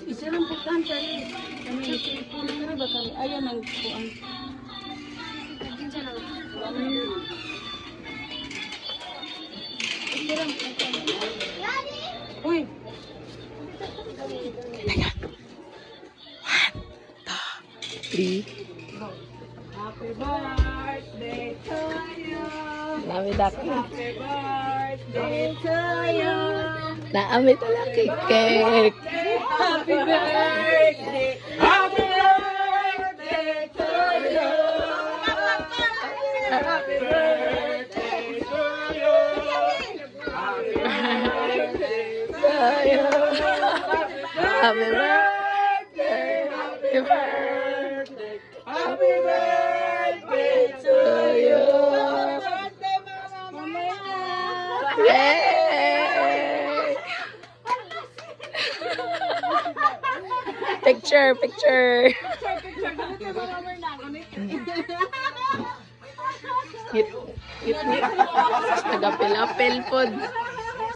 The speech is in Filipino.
Isa lang po kanta eh. Kami ipon ko ba kami ayan ang kuan. Uy. Teka. 1, 2, 3. Happy birthday to you. Naamit ako. Happy birthday to you. Naamit ala kay cake. Happy birthday. Happy birthday to you. Happy birthday to you. Happy birthday to you. Happy birthday. Happy birthday. Happy birthday to you. Yay! Picture, picture. Hit, hit, hit. Nagapil-apil pod.